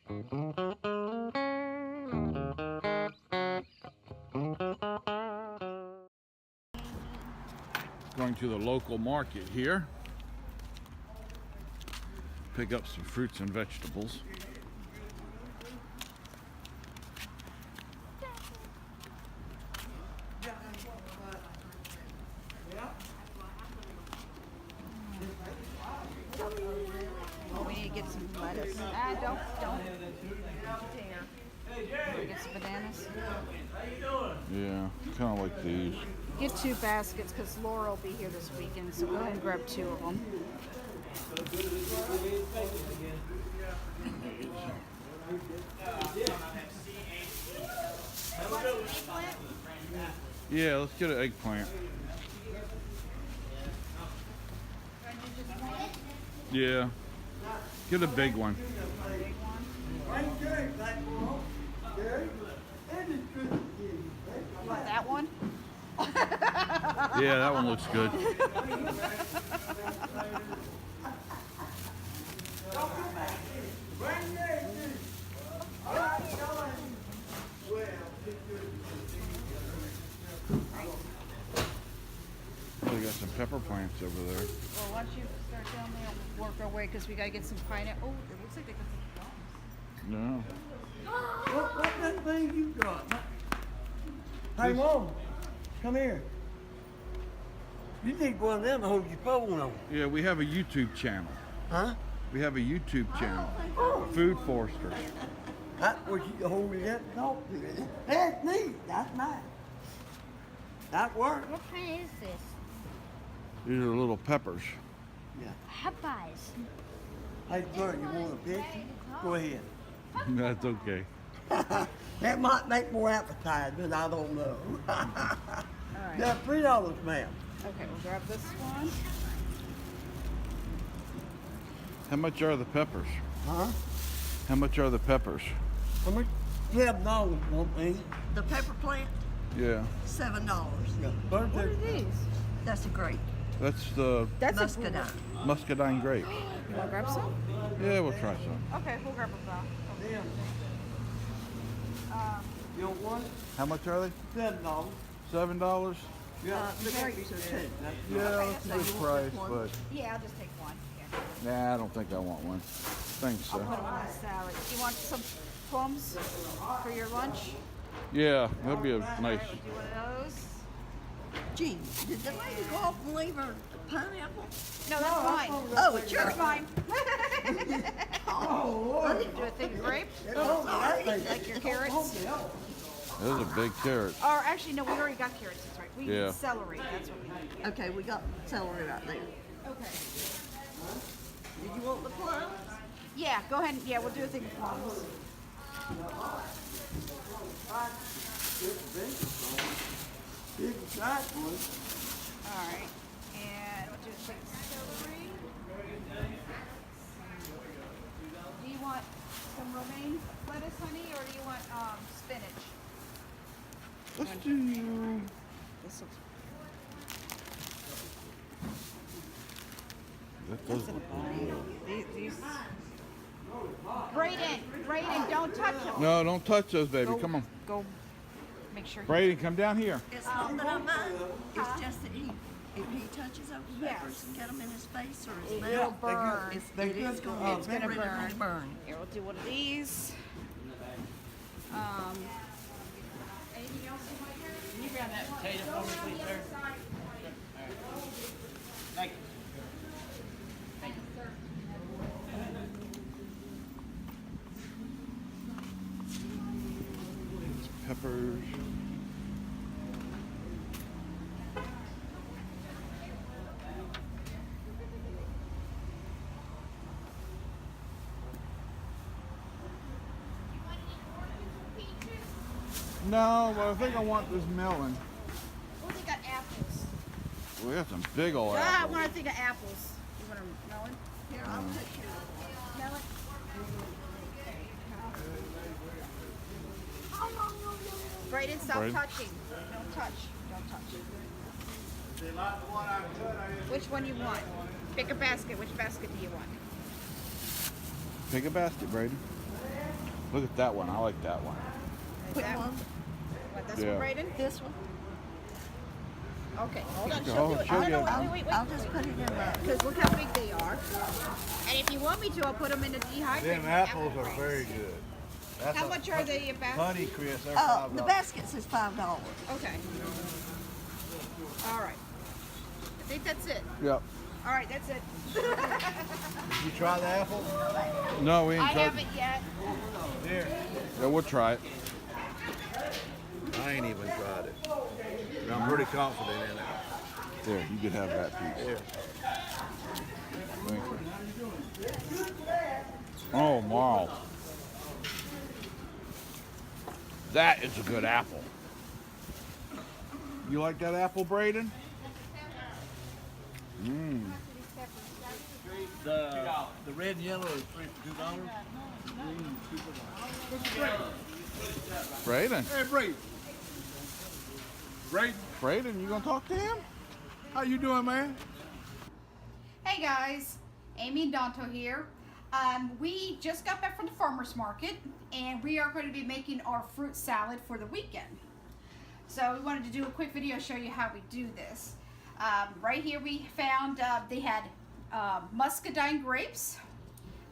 Going to the local market here. Pick up some fruits and vegetables. We need to get some lettuce. Don't. Container. Get some bananas. Yeah, kind of like these. Get 2 baskets because Laura will be here this weekend, so go ahead and grab 2 of them. Yeah, let's get an eggplant. Yeah, get a big one. You want that one? Yeah, that one looks good. Oh, we got some pepper plants over there. Well, why don't you start down there and work our way because we got to get some pineapple. Oh, it looks like they got some plums. No. What that thing you got? Hey, Mom, come here. You need one of them to hold your phone on. Yeah, we have a YouTube channel. Huh? We have a YouTube channel. Oh, Food Foresters. that's what you hold it up and talk to it. That's neat. That's nice. That works. What kind is this? These are little peppers. Yeah. Popeyes. Hey, Bert, you want a picture? Go ahead. That's okay. That might make more appetizing, I don't know. All right. Yeah, $3, ma'am. Okay, we'll grab this one. How much are the peppers? Huh? How much are the peppers? How much? $7, won't be. The pepper plant, Yeah, $7. Yeah. What are these? That's a grape. that's the That's Muscadine. muscadine grape. You want to grab some? Yeah, we'll try some. Okay, we'll grab a bowl. You want one? How much are they? $7. $7? Yeah, The grapes are 2. Yeah, that's a good you want price, one? but Yeah, I'll just take one. Here. nah, I don't think I want one. Thanks, I'll put them sir. on my salad. You want some plums for your lunch? Yeah, that'd be a nice. All right, we'll do one of those. Gee, did the lady go off and leave her pineapple? No, that's mine. Oh, it's yours. That's mine. Oh, Do a thing of grape. like your carrots? Those are big carrots. Or actually, no, we already got carrots. That's right. We Yeah. need celery. That's what we need. Okay, we got celery right there. Okay. Did you want the plums? Yeah, go ahead. Yeah, we'll do a thing of plums. Big fat one. All right. And we'll do a thing of celery. Do you want some romaine lettuce, honey, or do you want spinach? Let's do. This looks That does look good. these. Brayden, don't touch them. No, don't touch those, baby. Come on. Go. Make sure. Brayden, come down here. It's not that I mind. It's just that if he touches those peppers Yes. and get them in his face or his It'll mouth, burn. it is going It's gonna burn. burn. Here, we'll do one of these. Anything else you might have? Can you grab that potato for me, please, sir? Thank you. Peppers. No, but I think I want this melon. Oh, they got apples. We got some big old I apples. want to think of apples. You want a melon? Here, I'll take you. Melon? Brayden, stop Brayden? touching. Don't touch. Don't touch. Which one you want? Pick a basket. Which basket do you want? Pick a basket, Brady. Look at that one. I like that one. Which That- one? What, this Yeah. one, Braden? This one? Okay, hold on. Okay, She'll hold do on, it. she'll No, no, get it. wait, wait, wait. I'll just put it in the. Because look how big they are. And if you want me to, I'll put them in the dehydrated. Them apples are crates. very good. That's How a much are they about? Honey Chris, they're Oh, $5. the baskets is $5. Okay. All right. I think that's it. Yep. All right, that's it. Did you try the apple? No, we ain't I tried. haven't yet. Here. Yeah, we'll try it. I ain't even tried it. But I'm pretty confident in it. There, you could have that piece. Here. Thank you. Oh, wow. That is a good apple. You like that apple, Braden? Mmm. The red and yellow is $2. Braden. Hey, Brayden. Brayden, Braden, you gonna talk to him? how you doing, man? Hey guys, Amy and Danto here. We just got back from the farmer's market and we are going to be making our fruit salad for the weekend. So we wanted to do a quick video show you how we do this. Right here we found they had muscadine grapes.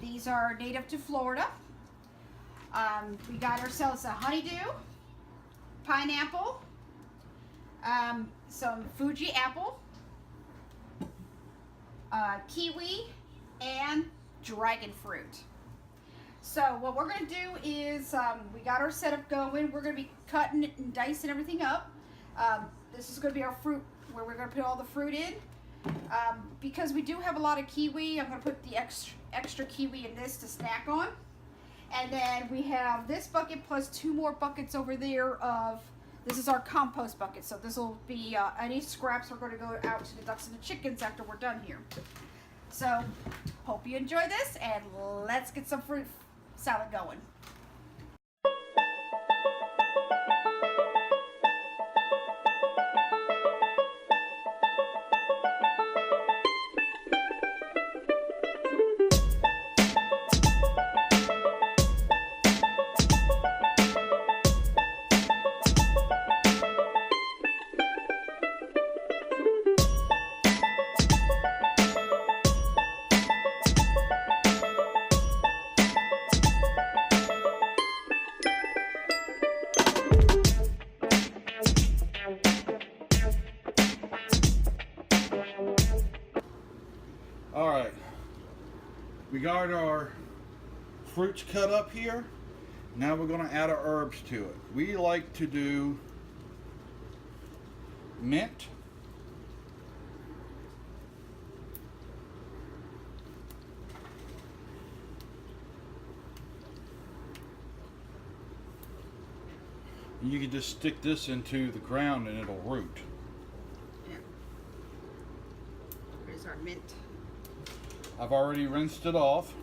These are native to Florida. We got ourselves a honeydew, pineapple, some Fuji apple, kiwi, and dragon fruit. So what we're going to do is we got our setup going. We're going to be cutting it and dicing everything up. This is going to be our fruit where we're going to put all the fruit in. Because we do have a lot of kiwi, I'm going to put the extra kiwi in this to snack on. And then we have this bucket plus 2 more buckets over there of, this is our compost bucket. So this will be any scraps are going to go out to the ducks and the chickens after we're done here. So hope you enjoy this and let's get some fruit salad going. All right. We got our fruits cut up here. Now we're going to add our herbs to it. We like to do mint, and you can just stick this into the ground and it'll root. Yeah. Here's our mint. I've already rinsed it off.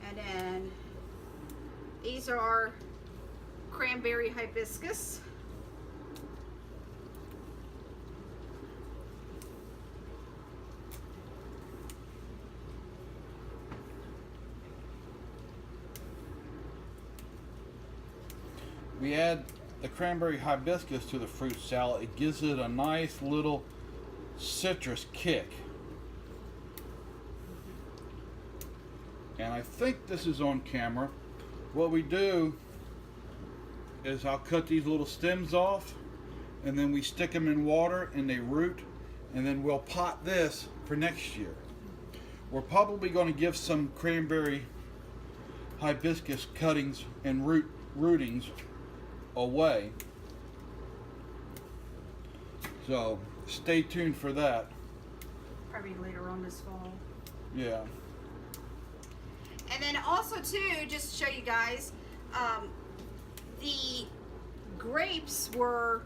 And then these are our cranberry hibiscus. We add the cranberry hibiscus to the fruit salad. It gives it a nice little citrus kick. And I think this is on camera. What we do is I'll cut these little stems off and then we stick them in water and they root, and then we'll pot this for next year. We're probably going to give some cranberry hibiscus cuttings and rootings away. So stay tuned for that. Probably later on this fall. Yeah. And then also too, just to show you guys, the grapes were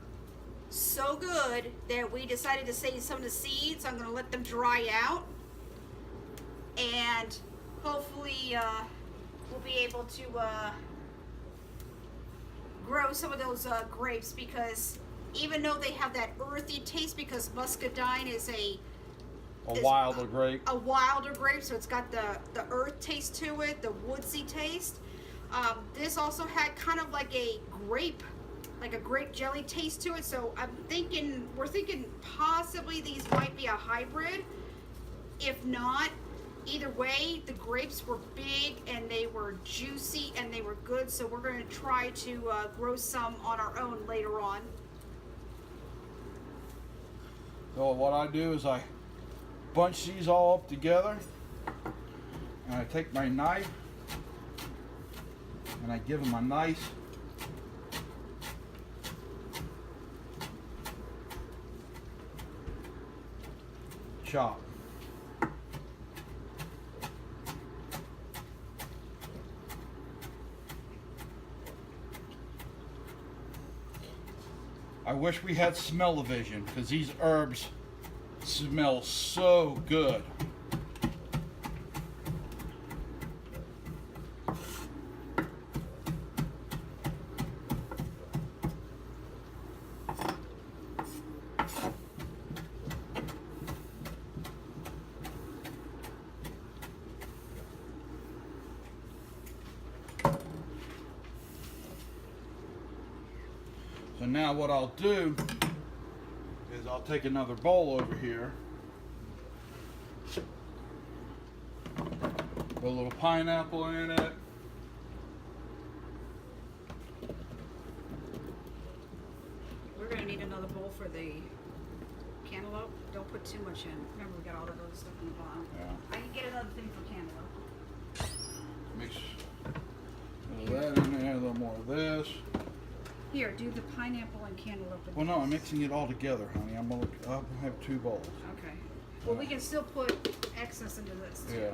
so good that we decided to save some of the seeds. I'm going to let them dry out, and hopefully we'll be able to grow some of those grapes, because even though they have that earthy taste, because muscadine is a wilder grape. A wilder grape, so it's got the earth taste to it, the woodsy taste. This also had kind of like a grape jelly taste to it. So we're thinking possibly these might be a hybrid. If not, either way, the grapes were big and they were juicy and they were good. So we're going to try to grow some on our own later on. So what I do is I bunch these all up together, and I take my knife and I give them a nice chop. I wish we had smell-o-vision, because these herbs smell so good. So now what I'll do is I'll take another bowl over here, put a little pineapple in it, We're going to need another bowl for the cantaloupe. Don't put too much in. Remember, we got all that other stuff in the bottom. Yeah. I can get another thing for cantaloupe. Mix a little of that in there, a little more of this. Here, do the pineapple and cantaloupe. Well, no, I'm mixing it all together, honey. I'll have two bowls. Okay. Well, we can still put excess into this too. Yeah.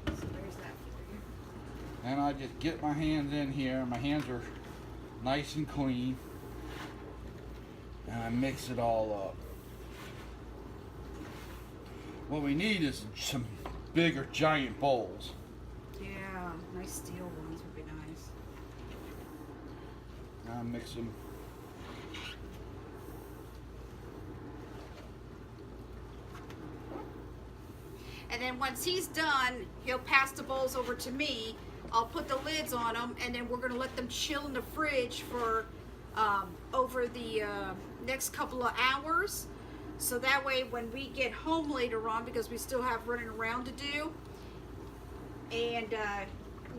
So there's that for you. And I just get my hands in here. My hands are nice and clean. And I mix it all up. What we need is some bigger, giant bowls. Yeah, nice steel ones would be nice. I mix them. And then once he's done, he'll pass the bowls over to me. I'll put the lids on them, and then we're going to let them chill in the fridge for over the next couple of hours. So that way when we get home later on, because we still have running around to do, and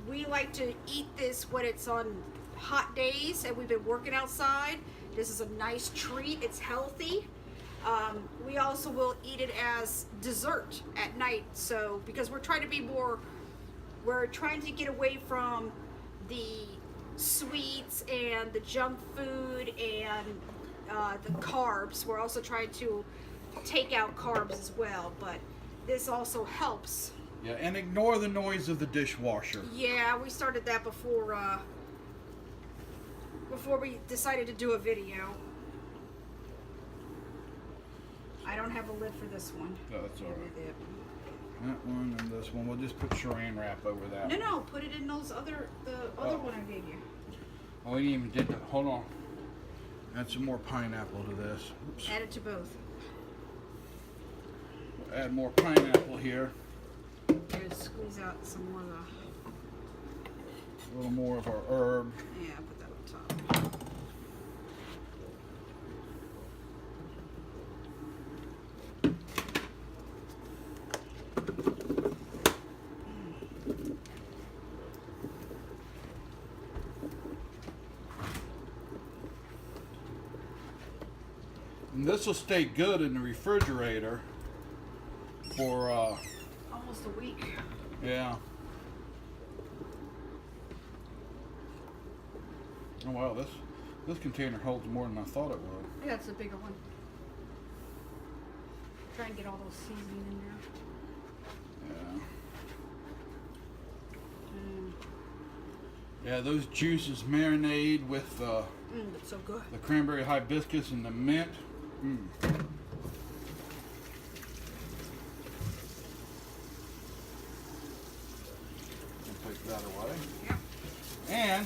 we like to eat this when it's on hot days and we've been working outside. This is a nice treat. It's healthy. We also will eat it as dessert at night. So because we're trying to get away from the sweets and the junk food and the carbs. We're also trying to take out carbs as well, but this also helps. Yeah, and ignore the noise of the dishwasher. Yeah, we started that before we decided to do a video. I don't have a lid for this one. No, that's all right. With it. That one and this one. We'll just put saran wrap over that. No, put it in the other one I gave you. Oh, we even did that. Hold on. Add some more pineapple to this. Oops. Add it to both. Add more pineapple here. Just squeeze out some more of the. A little more of our herb. Yeah, put that on top. And this will stay good in the refrigerator for Almost a week. yeah. Oh wow, this container holds more than I thought it would. Yeah, it's a bigger one. Try and get all those seasoning in there. Yeah. Yeah, those juices marinade with It's so good. the cranberry hibiscus and the mint. Take that away. Yep. And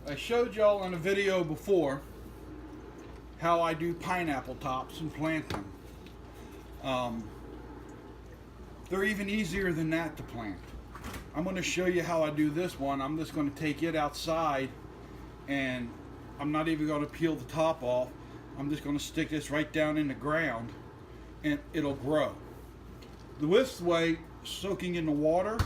I showed y'all in a video before how I do pineapple tops and plant them. They're even easier than that to plant. I'm going to show you how I do this one. I'm just going to take it outside, and I'm not even going to peel the top off. I'm just going to stick this right down in the ground, and it'll grow. This way, soaking in the water,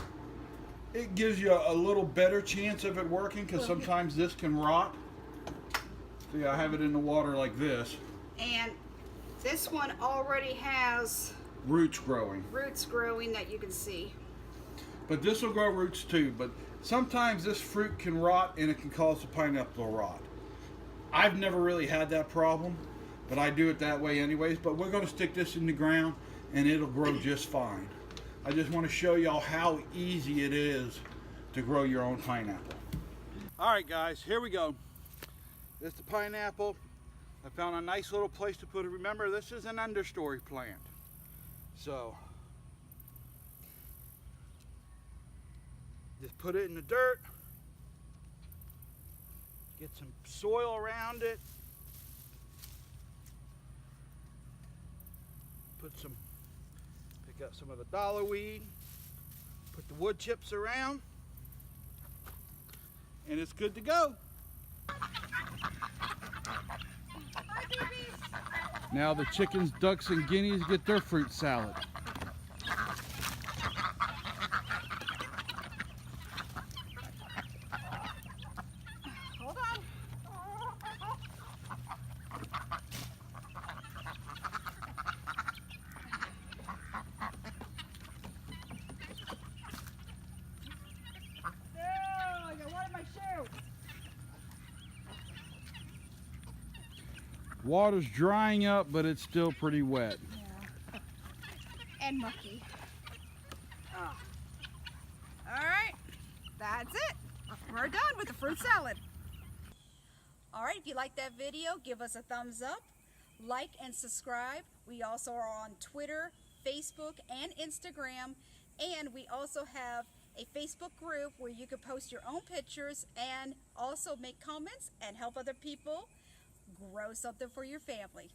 it gives you a little better chance of it working, because sometimes this can rot. See, I have it in the water like this. And this one already has Roots growing. roots growing that you can see. But this will grow roots too. But sometimes this fruit can rot, and it can cause the pineapple to rot. I've never really had that problem, but I do it that way anyways. But we're going to stick this in the ground, and it'll grow just fine. I just want to show y'all how easy it is to grow your own pineapple. All right, guys, here we go. This is the pineapple. I found a nice little place to put it. Remember, this is an understory plant. So, just put it in the dirt. Get some soil around it. Pick up some of the dollar weed. Put the wood chips around. And it's good to go. Now the chickens, ducks, and guineas get their fruit salad. Hold on. No, I got one in my shoe. Water's drying up, but it's still pretty wet. Yeah. And mucky. Oh. All right, that's it. We're done with the fruit salad. All right, if you like that video, give us a thumbs up, like and subscribe. We also are on Twitter, Facebook, and Instagram, and we also have a Facebook group where you can post your own pictures and also make comments and help other people grow something for your family.